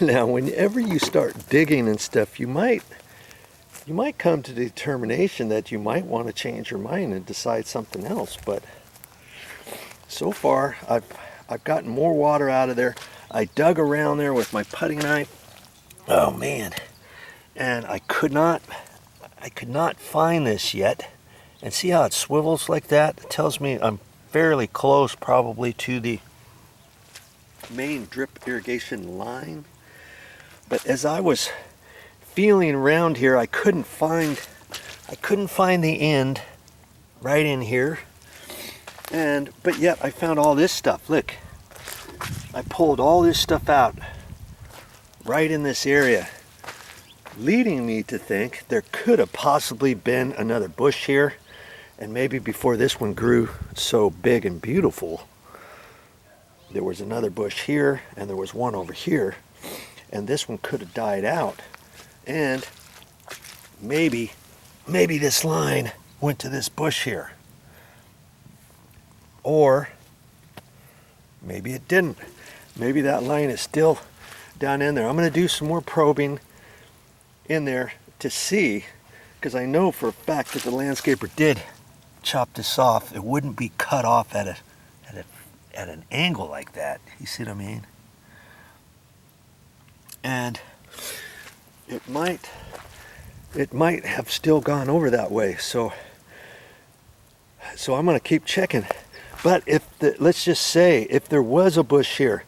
Now, whenever you start digging and stuff, you might come to the determination that you might want to change your mind and decide something else. But so far, I've gotten more water out of there. I dug around there with my putting knife. Oh man, and I could not find this yet. And see how it swivels like that? It tells me I'm fairly close probably to the main drip irrigation line. But as I was feeling around here, I couldn't find the end right in here. But yet I found all this stuff. Look, I pulled all this stuff out right in this area, leading me to think there could have possibly been another bush here, and maybe before this one grew so big and beautiful, there was another bush here and there was one over here, and this one could have died out, and maybe this line went to this bush here, or maybe it didn't. Maybe that line is still down in there. I'm going to do some more probing in there to see, because I know for a fact that the landscaper did chop this off. It wouldn't be cut off at an angle like that. You see what I mean? And it might have still gone over that way. So I'm going to keep checking. But let's just say if there was a bush here,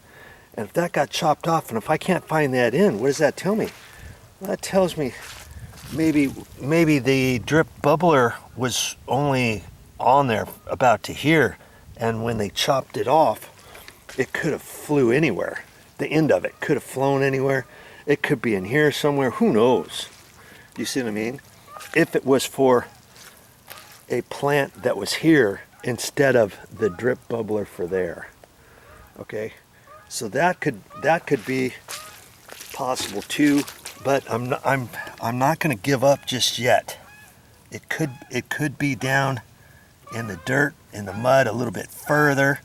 and if that got chopped off, and if I can't find that end, what does that tell me? Well, that tells me maybe the drip bubbler was only on there about to here, and when they chopped it off, it could have flew anywhere. The end of it could have flown anywhere. It could be in here somewhere. Who knows? You see what I mean? If it was for a plant that was here instead of the drip bubbler for there. Okay, so that could be possible too, but I'm not going to give up just yet. It could be down in the dirt, in the mud a little bit further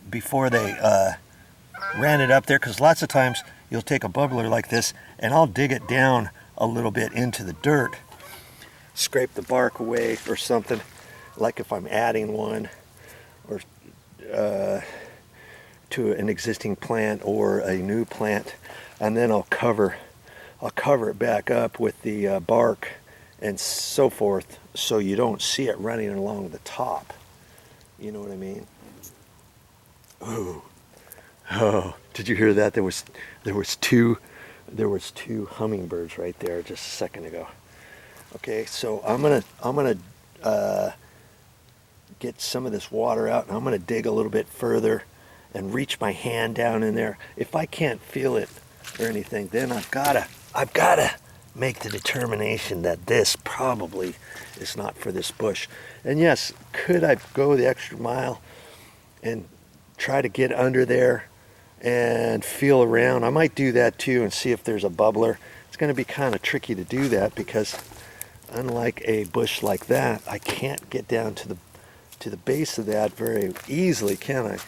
before they ran it up there, because lots of times you'll take a bubbler like this and I'll dig it down a little bit into the dirt, scrape the bark away or something, like if I'm adding one or to an existing plant or a new plant, and then I'll cover it back up with the bark and so forth, so you don't see it running along the top. You know what I mean? Ooh. Oh, did you hear that? There was two hummingbirds right there just a second ago. Okay, so I'm gonna get some of this water out, and I'm gonna dig a little bit further and reach my hand down in there. If I can't feel it or anything, then I've gotta make the determination that this probably is not for this bush. And yes, could I go the extra mile and try to get under there and feel around? I might do that too and see if there's a bubbler. It's going to be kind of tricky to do that, because unlike a bush like that, I can't get down to the base of that very easily, can I?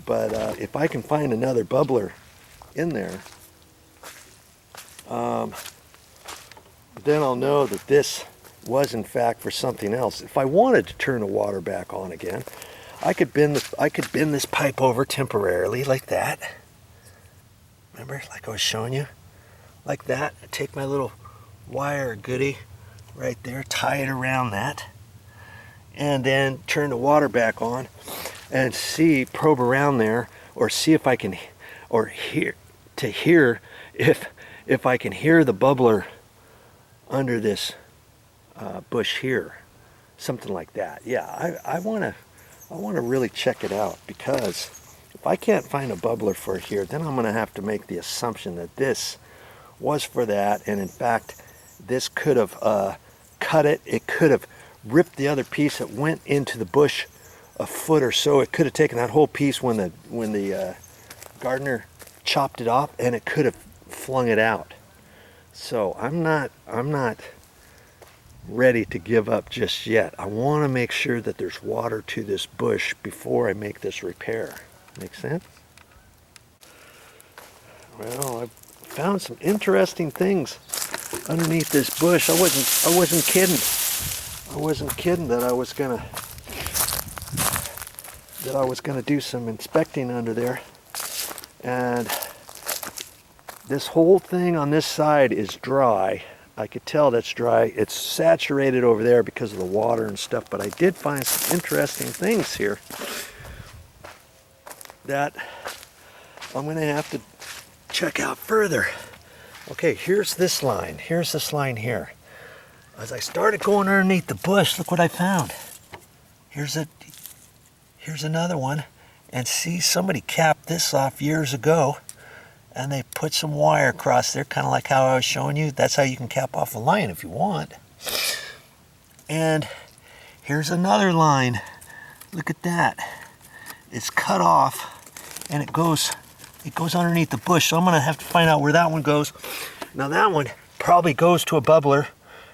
But if I can find another bubbler in there, then I'll know that this was in fact for something else. If I wanted to turn the water back on again, I could bend this pipe over temporarily like that. Remember, like I was showing you, like that. I take my little wire goodie right there, tie it around that, and then turn the water back on and probe around there, or see if I can, or hear if I can hear the bubbler under this bush here, something like that. Yeah, I want to really check it out, because if I can't find a bubbler for here, then I'm going to have to make the assumption that this was for that, and in fact this could have cut it. It could have ripped the other piece that went into the bush a foot or so. It could have taken that whole piece when the gardener chopped it off, and it could have flung it out. So I'm not ready to give up just yet. I want to make sure that there's water to this bush before I make this repair. Make sense? Well, I found some interesting things underneath this bush. I wasn't kidding. I wasn't kidding that I was gonna do some inspecting under there. And this whole thing on this side is dry. I could tell that's dry. It's saturated over there because of the water and stuff, but I did find some interesting things here that I'm gonna have to check out further. Okay, here's this line. Here's this line here. As I started going underneath the bush, look what I found. Here's another one. And see, somebody capped this off years ago, and they put some wire across there, kind of like how I was showing you. That's how you can cap off a line if you want. And here's another line. Look at that. It's cut off, and it goes underneath the bush. So I'm gonna have to find out where that one goes. Now that one probably goes to a bubbler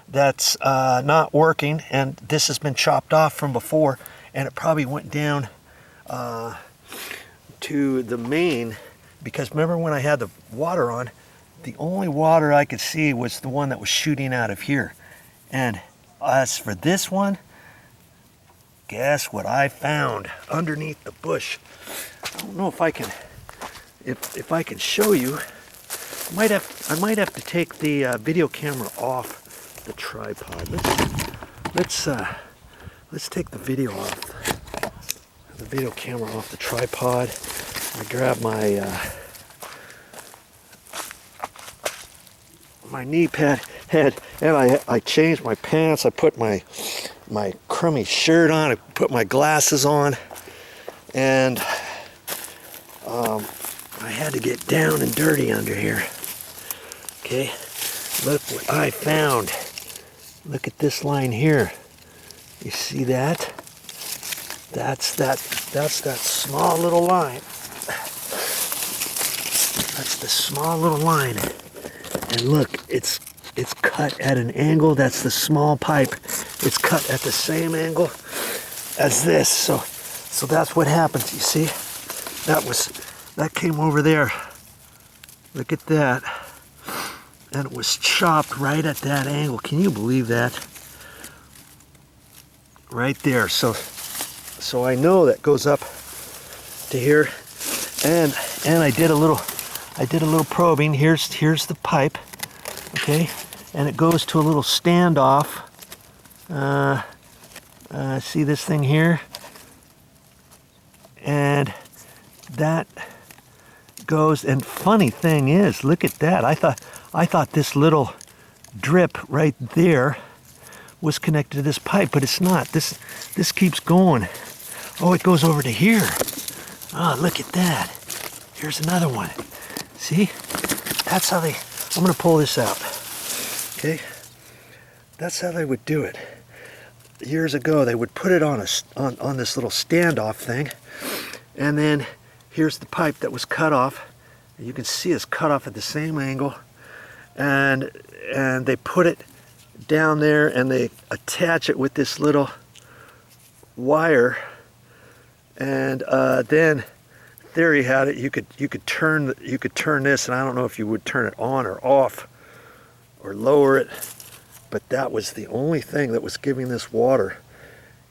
that's not working, and this has been chopped off from before, and it probably went down to the main, because remember when I had the water on, the only water I could see was the one that was shooting out of here. And as for this one, guess what I found underneath the bush? I don't know if I can, if I can show you. I might have to take the video camera off the tripod. Let's take the video camera off the tripod. I grab my my knee pad and I changed my pants. I put my crummy shirt on. I put my glasses on, and I had to get down and dirty under here. Okay, look what I found. Look at this line here. You see that? That's that small little line. That's the small little line. And look, it's cut at an angle. That's the small pipe. It's cut at the same angle as this. So that's what happens, you see? That came over there. Look at that. And it was chopped right at that angle. Can you believe that? Right there. So I know that goes up to here, and I did a little probing. Here's the pipe, okay, and it goes to a little standoff. See this thing here, and that goes. And funny thing is, look at that. I thought this little drip right there was connected to this pipe, but it's not. This keeps going. Oh, it goes over to here. Oh, look at that. Here's another one. See? That's how I'm gonna pull this out. Okay? That's how they would do it. Years ago, they would put it on this little standoff thing, and then here's the pipe that was cut off. You can see it's cut off at the same angle, and they put it down there, and they attach it with this little wire, and then theory had it you could turn this, and I don't know if you would turn it on or off or lower it, but that was the only thing that was giving this water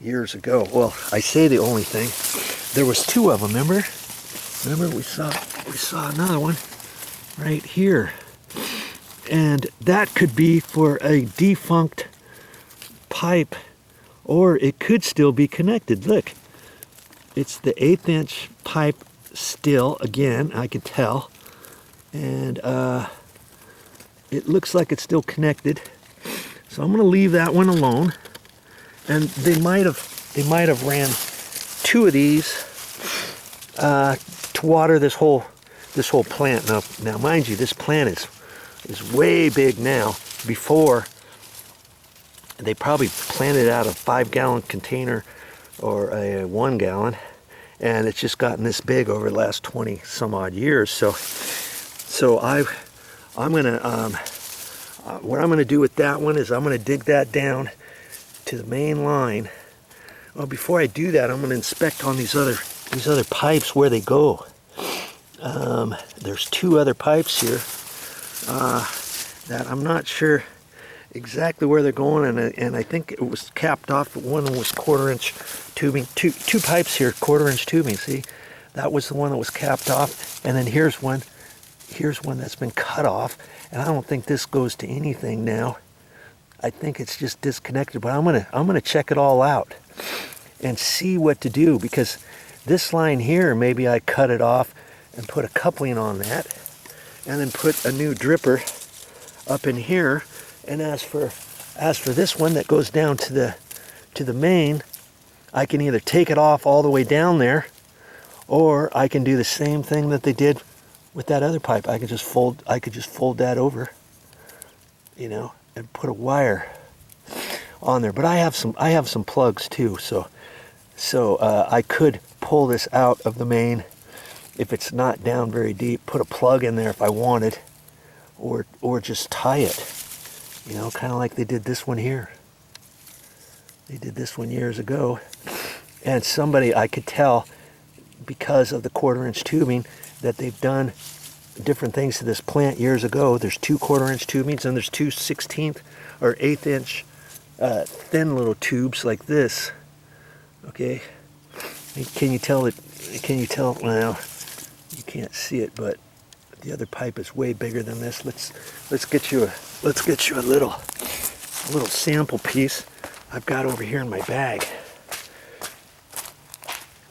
years ago. Well, I say the only thing. There was two of them. Remember we saw another one right here. And that could be for a defunct pipe, or it could still be connected. Look, it's the 1/8 inch pipe still, again, I can tell. And it looks like it's still connected. So I'm gonna leave that one alone. And they might have ran two of these to water this whole plant. Now mind you, this plant is way big now. Before, they probably planted it out of a 5-gallon container or a 1 gallon, and it's just gotten this big over the last 20 some odd years. So I'm gonna what I'm gonna do with that one is I'm gonna dig that down to the main line. Well, before I do that, I'm gonna inspect on these other pipes where they go. There's two other pipes here that I'm not sure exactly where they're going, and I think it was capped off. One was 1/4-inch tubing, two pipes here, 1/4-inch tubing. See, that was the one that was capped off, and then here's one that's been cut off, and I don't think this goes to anything now. I think it's just disconnected, but I'm gonna check it all out and see what to do, because this line here, maybe I cut it off and put a coupling on that, and then put a new dripper up in here. And as for this one that goes down to the main, I can either take it off all the way down there, or I can do the same thing that they did with that other pipe. I could just fold that over, you know, and put a wire on there. But I have some plugs too, so I could pull this out of the main if it's not down very deep, put a plug in there if I wanted, or just tie it, you know, kind of like they did this one here. They did this one years ago, and somebody, I could tell because of the 1/4-inch tubing, that they've done different things to this plant years ago. There's two 1/4-inch tubings, and there's two 1/16 or 1/8-inch thin little tubes like this. Okay, can you tell it? Can you tell? Well, you can't see it, but the other pipe is way bigger than this. Let's get you a little sample piece I've got over here in my bag.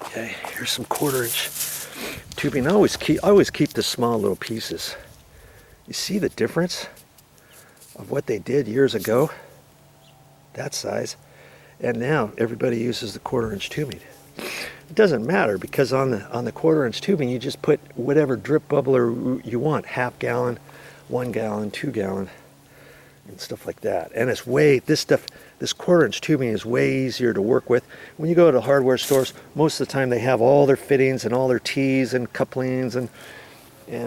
Okay, here's some 1/4-inch tubing. I always keep the small little pieces. You see the difference of what they did years ago, that size, and now everybody uses the 1/4-inch tubing. It doesn't matter, because on the 1/4-inch tubing, you just put whatever drip bubbler you want, 1/2 gallon, 1 gallon, 2 gallon, and stuff like that. And it's this 1/4-inch tubing is way easier to work with. When you go to hardware stores, most of the time they have all their fittings and all their T's and couplings and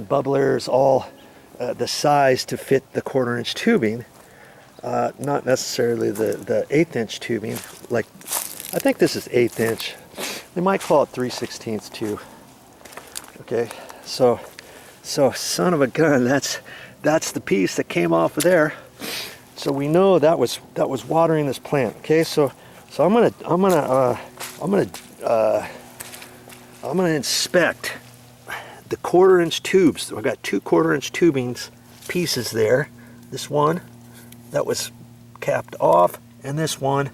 bubblers, all the size to fit the 1/4-inch tubing, not necessarily the 1/8-inch tubing. Like, I think this is 1/8 inch. They might call it 3/16 too. Okay, so son of a gun, that's the piece that came off of there. So we know that was watering this plant. Okay, so I'm gonna inspect the 1/4-inch tubes. I've got two 1/4-inch tubings pieces there. This one that was capped off, and this one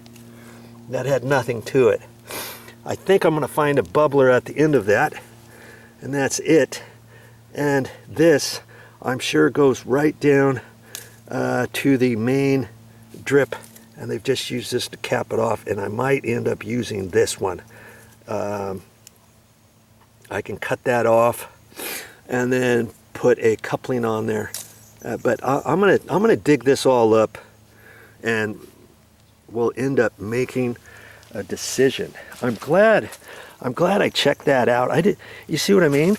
that had nothing to it. I think I'm gonna find a bubbler at the end of that, and that's it. And this, I'm sure, goes right down to the main drip, and they've just used this to cap it off, and I might end up using this one. I can cut that off and then put a coupling on there, but I'm gonna dig this all up, and we'll end up making a decision. I'm glad I checked that out. You see what I mean?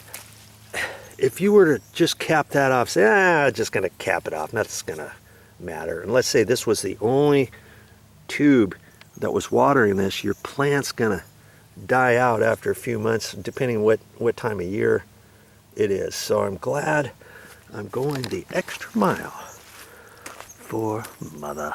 If you were to just cap that off, say, just gonna cap it off, nothing's gonna matter. And let's say this was the only tube that was watering this, your plant's gonna die out after a few months, depending what time of year it is. So I'm glad I'm going the extra mile for Motha.